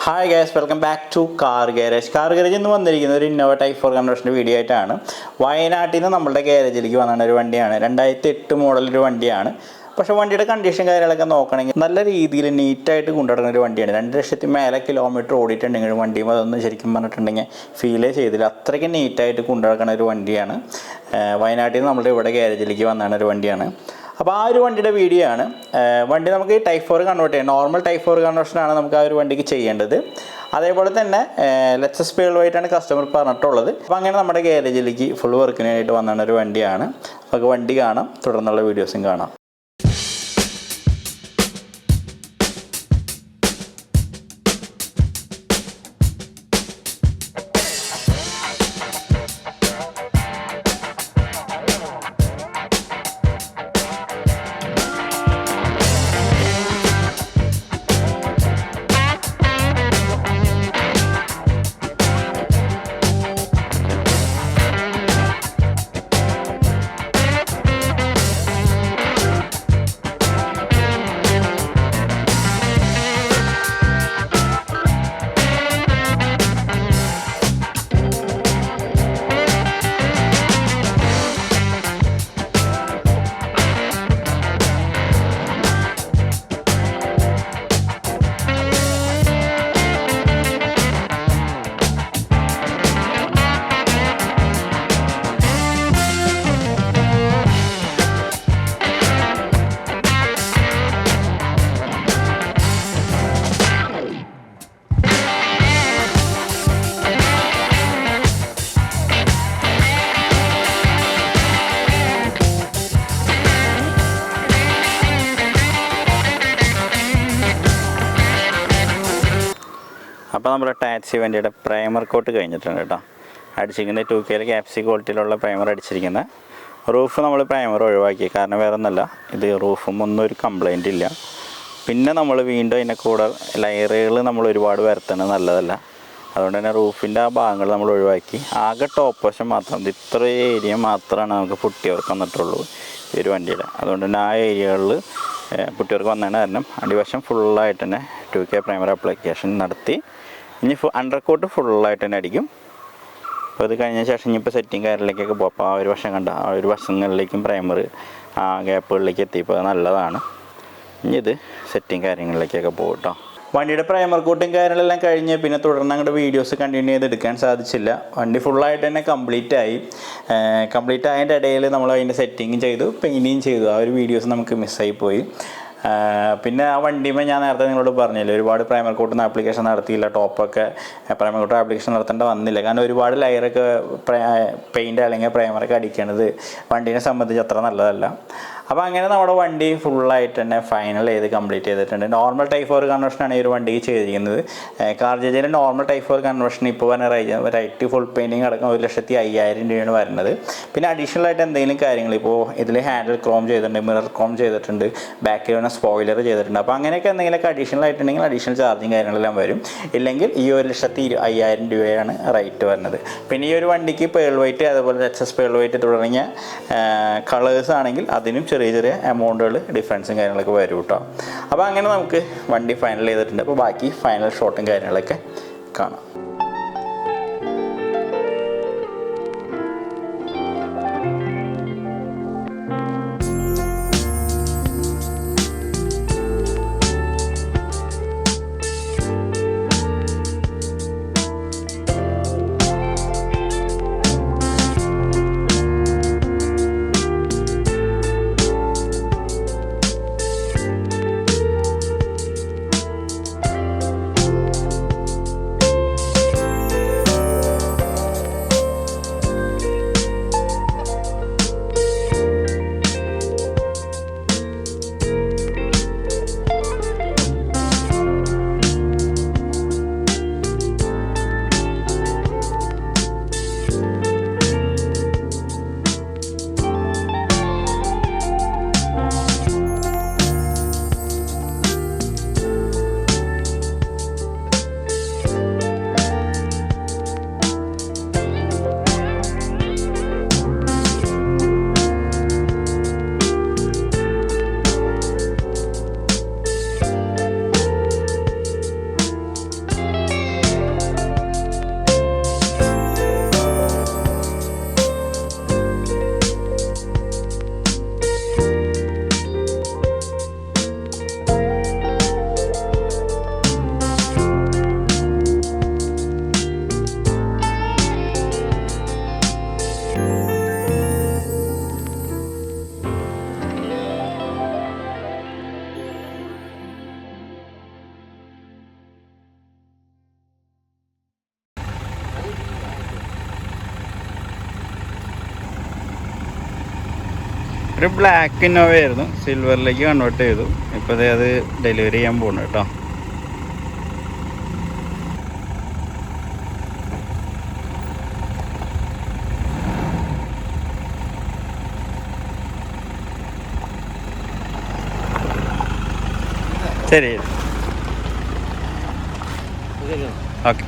Hi guys, welcome back to Car Garage. Car Garage എന്ന് വന്നിരിക്കുന്നത് ഒരു Innova Type 4 കൺവേർഷൻ്റെ വീഡിയോ ആയിട്ടാണ്. വയനാട്ടിൽ നിന്ന് നമ്മുടെ ഗാരേജിലേക്ക് വന്ന ഒരു വണ്ടിയാണ്. 2008 മോഡൽ ഒരു വണ്ടിയാണ്. പക്ഷേ വണ്ടിയുടെ കണ്ടീഷൻ കാര്യങ്ങളൊക്കെ നോക്കണമെങ്കിൽ നല്ല രീതിയിൽ നീറ്റായിട്ട് കൊണ്ടുനടക്കുന്ന ഒരു വണ്ടിയാണ്. 2 ലക്ഷത്തി മേലെ കിലോമീറ്റർ ഓടിയിട്ടുണ്ടെങ്കിൽ വണ്ടിയും അതൊന്നും ശരിക്കും പറഞ്ഞിട്ടുണ്ടെങ്കിൽ ഫീലേ ചെയ്തില്ല. അത്രയ്ക്ക് നീറ്റായിട്ട് കൊണ്ടുനടക്കുന്ന ഒരു വണ്ടിയാണ്. വയനാട്ടിൽ നിന്ന് നമ്മുടെ ഇവിടെ ഗാരേജിലേക്ക് വന്ന ഒരു വണ്ടിയാണ്. അപ്പോൾ ആ ഒരു വണ്ടിയുടെ വീഡിയോ ആണ്. വണ്ടി നമുക്ക് ടൈപ്പ് 4 കൺവേർട്ട് ചെയ്യാം. നോർമൽ ടൈപ്പ് 4 കൺവേർഷനാണ് നമുക്ക് ആ ഒരു വണ്ടിക്ക് ചെയ്യേണ്ടത്. അതേപോലെ തന്നെ ലെക്സസ് പേളുമായിട്ടാണ് കസ്റ്റമർ പറഞ്ഞിട്ടുള്ളത്. അപ്പോൾ അങ്ങനെ നമ്മുടെ ഗാരേജിലേക്ക് ഫുൾ വർക്കിനായിട്ട് വന്ന ഒരു വണ്ടിയാണ്. നമുക്ക് വണ്ടി കാണാം, തുടർന്നുള്ള വീഡിയോസും കാണാം. അപ്പോൾ നമ്മുടെ ടാക്സി വണ്ടിയുടെ പ്രൈമർ കോട്ട് കഴിഞ്ഞിട്ടുണ്ട് കേട്ടോ. അടിച്ചിരിക്കുന്നത് 2K ക്യാപ്സി ക്വാളിറ്റിയിലുള്ള പ്രൈമർ അടിച്ചിരിക്കുന്നത്. റൂഫ് നമ്മൾ പ്രൈമർ ഒഴിവാക്കി, കാരണം വേറെ ഒന്നല്ല, ഇത് റൂഫും ഒന്നും ഒരു കംപ്ലൈൻ്റ് ഇല്ല. പിന്നെ നമ്മൾ വീണ്ടും അതിൻ്റെ കൂടെ ലയറുകൾ നമ്മൾ ഒരുപാട് വരുത്തണത് നല്ലതല്ല. അതുകൊണ്ട് തന്നെ റൂഫിൻ്റെ ആ ഭാഗങ്ങൾ നമ്മൾ ഒഴിവാക്കി. ആകെ ടോപ്പ് വശം മാത്രം, ഇത്ര ഏരിയ മാത്രമാണ് നമുക്ക് പുട്ടിയവർക്ക് വന്നിട്ടുള്ളൂ ഈ ഒരു വണ്ടിയുടെ. അതുകൊണ്ട് തന്നെ ആ ഏരിയകളിൽ പുട്ടിയവർക്ക് വന്നതിന് കാരണം അടിവശം ഫുള്ളായിട്ട് തന്നെ 2K പ്രൈമർ ആപ്ലിക്കേഷൻ നടത്തി. ഇനി അണ്ടർ കോട്ട് ഫുള്ളായിട്ട് തന്നെ അടിക്കും. അപ്പോൾ ഇത് കഴിഞ്ഞ ശേഷം ഇനിയിപ്പോൾ സെറ്റിങ് കാര്യങ്ങളിലേക്കൊക്കെ പോകും. അപ്പോൾ ആ ഒരു വശം കണ്ട ആ ഒരു വശങ്ങളിലേക്കും പ്രൈമർ ആ ഗ്യാപ്പുകളിലേക്ക് എത്തിയപ്പോൾ നല്ലതാണ്. ഇനി ഇത് സെറ്റിങ് കാര്യങ്ങളിലേക്കൊക്കെ പോകും കേട്ടോ. വണ്ടിയുടെ പ്രൈമർ കോട്ടും കാര്യങ്ങളെല്ലാം കഴിഞ്ഞ് പിന്നെ തുടർന്ന് അങ്ങോട്ട് വീഡിയോസ് കണ്ടിന്യൂ ചെയ്തെടുക്കാൻ സാധിച്ചില്ല. വണ്ടി ഫുള്ളായിട്ട് തന്നെ കംപ്ലീറ്റ് ആയതിൻ്റെ ഇടയിൽ നമ്മൾ അതിൻ്റെ സെറ്റിങ്ങും ചെയ്തു, പെയിൻറ്റിങ് ചെയ്തു. ആ ഒരു വീഡിയോസ് നമുക്ക് മിസ്സായിപ്പോയി. പിന്നെ ആ വണ്ടിയുമ്പോൾ ഞാൻ നേരത്തെ നിങ്ങളോട് പറഞ്ഞില്ല, ഒരുപാട് പ്രൈമർ കോട്ട് ആപ്ലിക്കേഷൻ നടത്തിയില്ല. ടോപ്പൊക്കെ പ്രൈമർ കോട്ട് ആപ്ലിക്കേഷൻ നടത്തേണ്ട വന്നില്ല, കാരണം ഒരുപാട് ലെയറൊക്കെ പെയിൻ്റ് അല്ലെങ്കിൽ പ്രൈമറൊക്കെ അടിക്കണത് വണ്ടീനെ സംബന്ധിച്ച് അത്ര നല്ലതല്ല. അപ്പോൾ അങ്ങനെ നമ്മുടെ വണ്ടി ഫുള്ളായിട്ട് തന്നെ ഫൈനൽ ചെയ്ത് കംപ്ലീറ്റ് ചെയ്തിട്ടുണ്ട്. നോർമൽ ടൈപ്പ് 4 കൺവേർഷനാണ് ഈ ഒരു വണ്ടിക്ക് ചെയ്തിരിക്കുന്നത്. CarJJയിലെ നോർമൽ ടൈപ്പ് 4 കൺവേർഷൻ ഇപ്പോൾ പറഞ്ഞ റൈറ്റ് ഫുൾ പെയിൻറ്റിങ് അടക്കം 1,50,000 രൂപയാണ് വരുന്നത്. പിന്നെ അഡീഷണൽ ആയിട്ട് എന്തെങ്കിലും കാര്യങ്ങൾ, ഇപ്പോൾ ഇതിൽ ഹാൻഡിൽ ക്രോം ചെയ്തിട്ടുണ്ട്, മിറർ ക്രോം ചെയ്തിട്ടുണ്ട്, ബാക്കിൽ വന്ന സ്പോയിലർ ചെയ്തിട്ടുണ്ട്. അപ്പോൾ അങ്ങനെയൊക്കെ എന്തെങ്കിലുമൊക്കെ അഡീഷണൽ ആയിട്ടുണ്ടെങ്കിൽ അഡീഷണൽ ചാർജും കാര്യങ്ങളെല്ലാം വരും. ഇല്ലെങ്കിൽ ഈ 1,50,000 രൂപയാണ് റേറ്റ് വരുന്നത്. പിന്നെ ഈ ഒരു വണ്ടിക്ക് പേൾ വൈറ്റ്, അതുപോലെ എക്സസ് പേൾ വൈറ്റ് തുടങ്ങിയ കളേഴ്സ് ആണെങ്കിൽ അതിനും ചെറിയ ചെറിയ എമൗണ്ടുകൾ ഡിഫറൻസും കാര്യങ്ങളൊക്കെ വരും കേട്ടോ. അപ്പോൾ അങ്ങനെ നമുക്ക് വണ്ടി ഫൈനൽ ചെയ്തിട്ടുണ്ട്. അപ്പോൾ ബാക്കി ഫൈനൽ ഷോട്ടും കാര്യങ്ങളൊക്കെ കാണാം. ഒരു ബ്ലാക്ക് ഇന്നോവ ആയിരുന്നു, സിൽവറിലേക്ക് കൺവേർട്ട് ചെയ്തു. ഇപ്പോൾ അത് ഡെലിവറി ചെയ്യാൻ പോകുന്നു കേട്ടോ. ശരി, ഓക്കെ.